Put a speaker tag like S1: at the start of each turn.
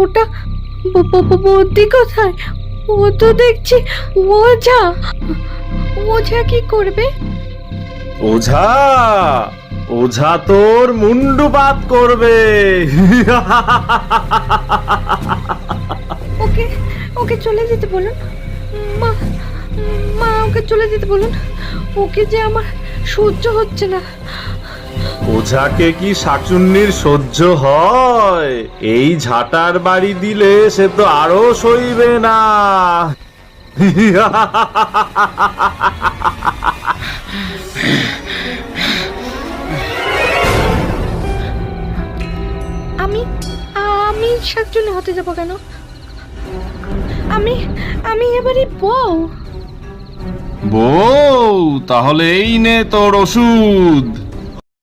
S1: ওটা বুদ্ধি কোথায়? ও তো দেখছি ওঝা। ওঝা কি করবে?
S2: ওঝা ওঝা তোর মুন্ডুপাত করবে।
S1: ওকে ওকে চলে যেতে বলুন। মা মা ওকে চলে যেতে বলুন। ওকে যে আমার সহ্য হচ্ছে না।
S2: ওঝাকে কি শাকচুন্নির সহ্য হয়? এই ঝাঁটার বাড়ি দিলে সে তো আরো সইবে না।
S1: আমি আমি শাকচুন্নি হতে যাব কেন? আমি আমি এবারে বউ।
S3: বউ, তাহলে এই নে তোর ওষুধ।